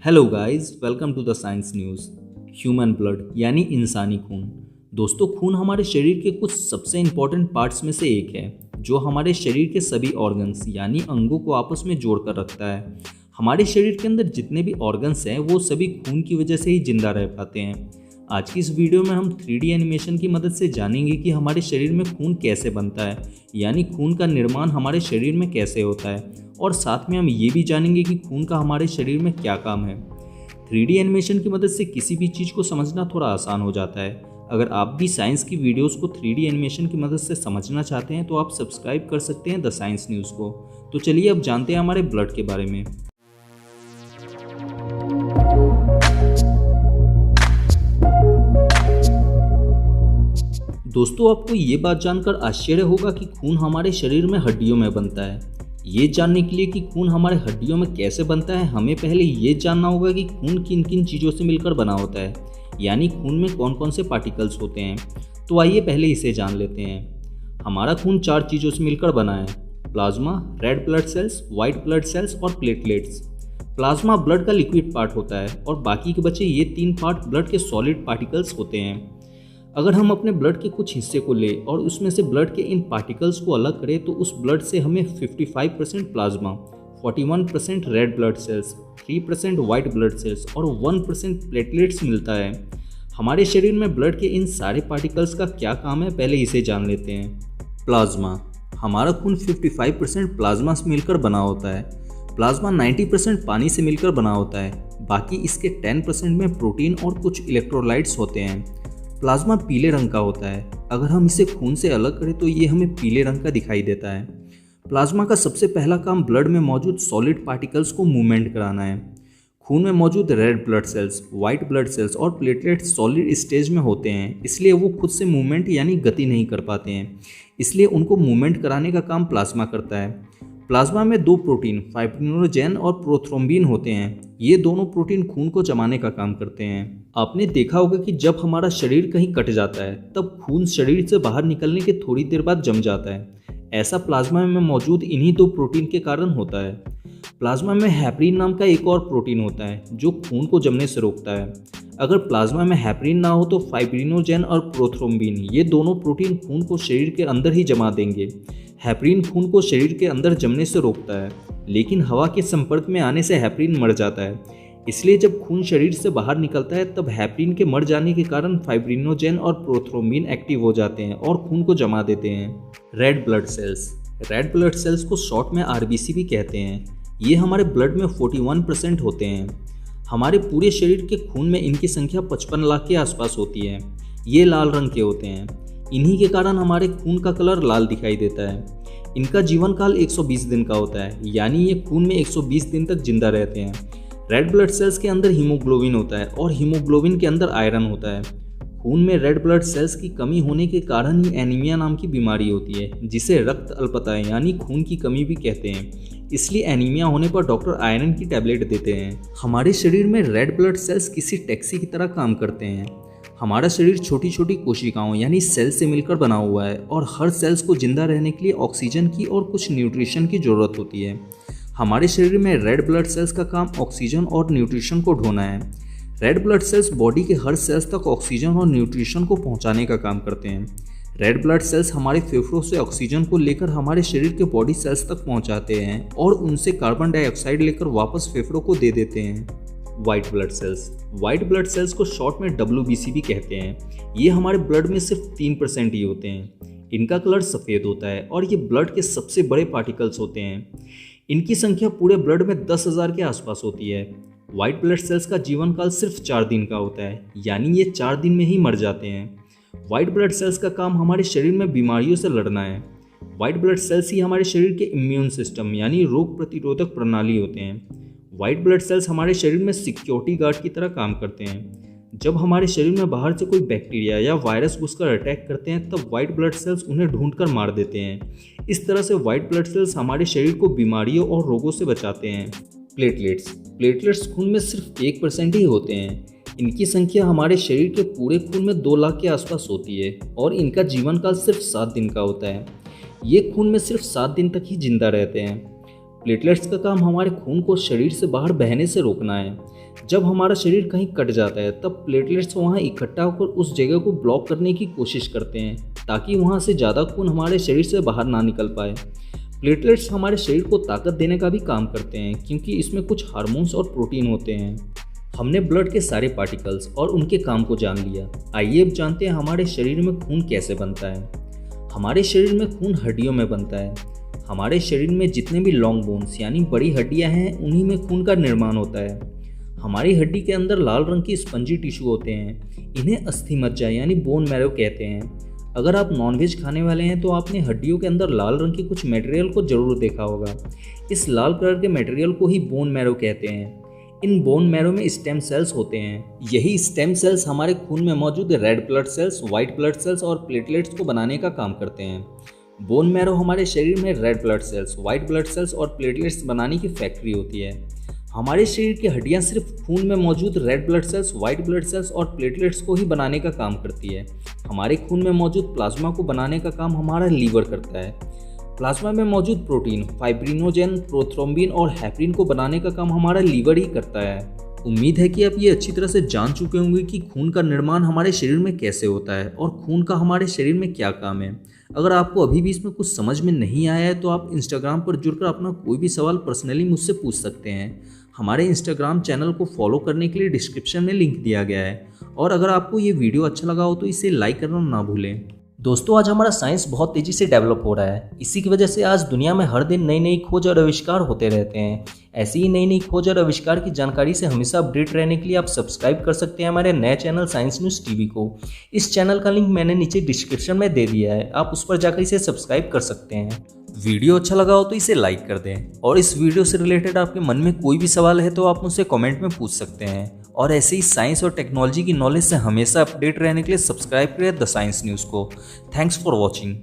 Hello guys, welcome to the science news. Human blood यानी इंसानी खून। दोस्तों, खून हमारे शरीर के कुछ सबसे इम्पोर्टेंट पार्ट्स में से एक है जो हमारे शरीर के सभी ऑर्गन्स यानी अंगों को आपस में जोड़कर रखता है। हमारे शरीर के अंदर जितने भी ऑर्गन्स हैं वो सभी खून की वजह से ही जिंदा रह पाते हैं। आज की इस वीडियो में हम 3D एनिमेशन की मदद से जानेंगे कि हमारे शरीर में खून कैसे बनता है, यानी खून का निर्माण हमारे शरीर में कैसे होता है, और साथ में हम ये भी जानेंगे कि खून का हमारे शरीर में क्या काम है। 3D एनिमेशन की मदद से किसी भी चीज़ को समझना थोड़ा आसान हो जाता है। अगर आप भी साइंस की वीडियोस को 3D एनिमेशन की मदद से समझना चाहते हैं तो आप सब्सक्राइब कर सकते हैं द साइंस न्यूज़ को। तो चलिए अब जानते हैं हमारे ब्लड के बारे में। दोस्तों, आपको ये बात जानकर आश्चर्य होगा कि खून हमारे शरीर में हड्डियों में बनता है। ये जानने के लिए कि खून हमारे हड्डियों में कैसे बनता है, हमें पहले ये जानना होगा कि खून किन किन चीज़ों से मिलकर बना होता है, यानी खून में कौन कौन से पार्टिकल्स होते हैं। तो आइए पहले इसे जान लेते हैं। हमारा खून 4 चीज़ों से मिलकर बना है: plasma, red blood cells, white blood cells और प्लेटलेट्स। प्लाज्मा ब्लड का लिक्विड पार्ट होता है और बाकी के बचे ये 3 पार्ट ब्लड के सॉलिड पार्टिकल्स होते हैं। अगर हम अपने ब्लड के कुछ हिस्से को लें और उसमें से ब्लड के इन पार्टिकल्स को अलग करें तो उस ब्लड से हमें 55% plasma, 41% red blood cells, 3% white blood cells और 1% प्लेटलेट्स मिलता है। हमारे शरीर में ब्लड के इन सारे पार्टिकल्स का क्या काम है, पहले इसे जान लेते हैं। प्लाज्मा। हमारा खून 55% प्लाज्मा से मिलकर बना होता है। प्लाज्मा 90% पानी से मिलकर बना होता है, बाकी इसके 10% में प्रोटीन और कुछ इलेक्ट्रोलाइट्स होते हैं। प्लाज्मा पीले रंग का होता है। अगर हम इसे खून से अलग करें तो ये हमें पीले रंग का दिखाई देता है। प्लाज्मा का सबसे पहला काम ब्लड में मौजूद सॉलिड पार्टिकल्स को मूवमेंट कराना है। खून में मौजूद red blood cells, white blood cells और प्लेटलेट्स सॉलिड स्टेज में होते हैं, इसलिए वो खुद से मूवमेंट यानी गति नहीं कर पाते हैं, इसलिए उनको मूवमेंट कराने का काम प्लाज्मा करता है। प्लाज्मा में 2 प्रोटीन फाइब्रिनोजेन और प्रोथ्रोम्बिन होते हैं। ये दोनों प्रोटीन खून को जमाने का काम करते हैं। आपने देखा होगा कि जब हमारा शरीर कहीं कट जाता है तब खून शरीर से बाहर निकलने के थोड़ी देर बाद जम जाता है। ऐसा प्लाज्मा में मौजूद इन्हीं 2 प्रोटीन के कारण होता है। प्लाज्मा में हेपरिन नाम का एक और प्रोटीन होता है जो खून को जमने से रोकता है। अगर प्लाज्मा में हेपरिन ना हो तो फाइब्रिनोजेन और प्रोथ्रोम्बिन ये दोनों प्रोटीन खून को शरीर के अंदर ही जमा देंगे। हेपरिन खून को शरीर के अंदर जमने से रोकता है, लेकिन हवा के संपर्क में आने से हेपरिन मर जाता है। इसलिए जब खून शरीर से बाहर निकलता है तब हेपरिन के मर जाने के कारण फाइब्रिनोजेन और प्रोथ्रोम्बिन एक्टिव हो जाते हैं और खून को जमा देते हैं। Red blood cells. Red blood cells को शॉर्ट में आरबीसी भी कहते हैं। ये हमारे ब्लड में 41% होते हैं। हमारे पूरे शरीर के खून में इनकी संख्या 55 लाख के आसपास होती है। ये लाल रंग के होते हैं। इन्हीं के कारण हमारे खून का कलर लाल दिखाई देता है। इनका जीवन काल 120 दिन का होता है, यानी ये खून में 120 दिन तक जिंदा रहते हैं। रेड ब्लड सेल्स के अंदर हीमोग्लोबिन होता है और हीमोग्लोबिन के अंदर आयरन होता है। खून में रेड ब्लड सेल्स की कमी होने के कारण ही एनीमिया नाम की बीमारी होती है, जिसे रक्त अल्पता यानी खून की कमी भी कहते हैं। इसलिए एनीमिया होने पर डॉक्टर आयरन की टैबलेट देते हैं। हमारे शरीर में रेड ब्लड सेल्स किसी टैक्सी की तरह काम करते हैं। हमारा शरीर छोटी छोटी कोशिकाओं यानी सेल से मिलकर बना हुआ है और हर सेल्स को जिंदा रहने के लिए ऑक्सीजन की और कुछ न्यूट्रिशन की ज़रूरत होती है। हमारे शरीर में रेड ब्लड सेल्स का काम ऑक्सीजन और न्यूट्रिशन को ढोना है। रेड ब्लड सेल्स बॉडी के हर सेल्स तक ऑक्सीजन और न्यूट्रिशन को पहुंचाने का काम करते हैं। रेड ब्लड सेल्स हमारे फेफड़ों से ऑक्सीजन को लेकर हमारे शरीर के बॉडी सेल्स तक पहुंचाते हैं और उनसे कार्बन डाइऑक्साइड लेकर वापस फेफड़ों को दे देते हैं। White blood cells. White blood cells को शॉर्ट में WBC भी कहते हैं। ये हमारे ब्लड में सिर्फ 3% ही होते हैं। इनका कलर सफ़ेद होता है और ये ब्लड के सबसे बड़े पार्टिकल्स होते हैं। इनकी संख्या पूरे ब्लड में 10,000 के आसपास होती है। वाइट ब्लड सेल्स का जीवन काल सिर्फ 4 दिन का होता है, यानी ये 4 दिन में ही मर जाते हैं। वाइट ब्लड सेल्स का काम हमारे शरीर में बीमारियों से लड़ना है। वाइट ब्लड सेल्स ही हमारे शरीर के इम्यून सिस्टम यानी रोग प्रतिरोधक प्रणाली होते हैं। वाइट ब्लड सेल्स हमारे शरीर में सिक्योरिटी गार्ड की तरह काम करते हैं। जब हमारे शरीर में बाहर से कोई बैक्टीरिया या वायरस घुसकर अटैक करते हैं तब वाइट ब्लड सेल्स उन्हें ढूंढकर मार देते हैं। इस तरह से वाइट ब्लड सेल्स हमारे शरीर को बीमारियों और रोगों से बचाते हैं। प्लेटलेट्स। प्लेटलेट्स खून में सिर्फ 1% ही होते हैं। इनकी संख्या हमारे शरीर के पूरे खून में 2 लाख के आसपास होती है और इनका जीवन काल सिर्फ 7 दिन का होता है। ये खून में सिर्फ 7 दिन तक ही जिंदा रहते हैं। प्लेटलेट्स का काम हमारे खून को शरीर से बाहर बहने से रोकना है। जब हमारा शरीर कहीं कट जाता है तब प्लेटलेट्स वहाँ इकट्ठा होकर उस जगह को ब्लॉक करने की कोशिश करते हैं ताकि वहाँ से ज़्यादा खून हमारे शरीर से बाहर ना निकल पाए। प्लेटलेट्स हमारे शरीर को ताकत देने का भी काम करते हैं क्योंकि इसमें कुछ हार्मोन्स और प्रोटीन होते हैं। हमने ब्लड के सारे पार्टिकल्स और उनके काम को जान लिया। आइए अब जानते हैं हमारे शरीर में खून कैसे बनता है। हमारे शरीर में खून हड्डियों में बनता है। हमारे शरीर में जितने भी लॉन्ग बोन्स यानी बड़ी हड्डियां हैं उन्हीं में खून का निर्माण होता है। हमारी हड्डी के अंदर लाल रंग की स्पंजी टिश्यू होते हैं, इन्हें अस्थि मज्जा यानी बोन मैरो कहते हैं। अगर आप नॉनवेज खाने वाले हैं तो आपने हड्डियों के अंदर लाल रंग की कुछ मटेरियल को जरूर देखा होगा। इस लाल कलर के मटेरियल को ही बोन मैरो कहते हैं। इन बोन मैरो में स्टेम सेल्स होते हैं। यही स्टेम सेल्स हमारे खून में मौजूद red blood cells, white blood cells और प्लेटलेट्स को बनाने का काम करते हैं। बोन मैरो हमारे शरीर में red blood cells, white blood cells और प्लेटलेट्स बनाने की फैक्ट्री होती है। हमारे शरीर की हड्डियां सिर्फ खून में मौजूद red blood cells, white blood cells और प्लेटलेट्स को ही बनाने का काम करती है। हमारे खून में मौजूद प्लाज्मा को बनाने का काम हमारा लीवर करता है। प्लाज्मा में मौजूद प्रोटीन फाइब्रिनोजेन, प्रोथ्रोम्बिन और हेपरिन को बनाने का काम हमारा लीवर ही करता है। उम्मीद है कि आप ये अच्छी तरह से जान चुके होंगे कि खून का निर्माण हमारे शरीर में कैसे होता है और खून का हमारे शरीर में क्या काम है। अगर आपको अभी भी इसमें कुछ समझ में नहीं आया है तो आप इंस्टाग्राम पर जुड़कर अपना कोई भी सवाल पर्सनली मुझसे पूछ सकते हैं। हमारे इंस्टाग्राम चैनल को फॉलो करने के लिए डिस्क्रिप्शन में लिंक दिया गया है। और अगर आपको ये वीडियो अच्छा लगा हो तो इसे लाइक करना ना भूलें। दोस्तों, आज हमारा साइंस बहुत तेजी से डेवलप हो रहा है। इसी की वजह से आज दुनिया में हर दिन नई नई खोज और आविष्कार होते रहते हैं। ऐसी ही नई नई खोज और आविष्कार की जानकारी से हमेशा अपडेट रहने के लिए आप सब्सक्राइब कर सकते हैं हमारे नए चैनल साइंस न्यूज़ टीवी को। इस चैनल का लिंक मैंने नीचे डिस्क्रिप्शन में दे दिया है, आप उस पर जाकर इसे सब्सक्राइब कर सकते हैं। वीडियो अच्छा लगा हो तो इसे लाइक कर दें और इस वीडियो से रिलेटेड आपके मन में कोई भी सवाल है तो आप मुझसे कमेंट में पूछ सकते हैं। और ऐसे ही साइंस और टेक्नोलॉजी की नॉलेज से हमेशा अपडेट रहने के लिए सब्सक्राइब करें द साइंस न्यूज़ को। Thanks for watching.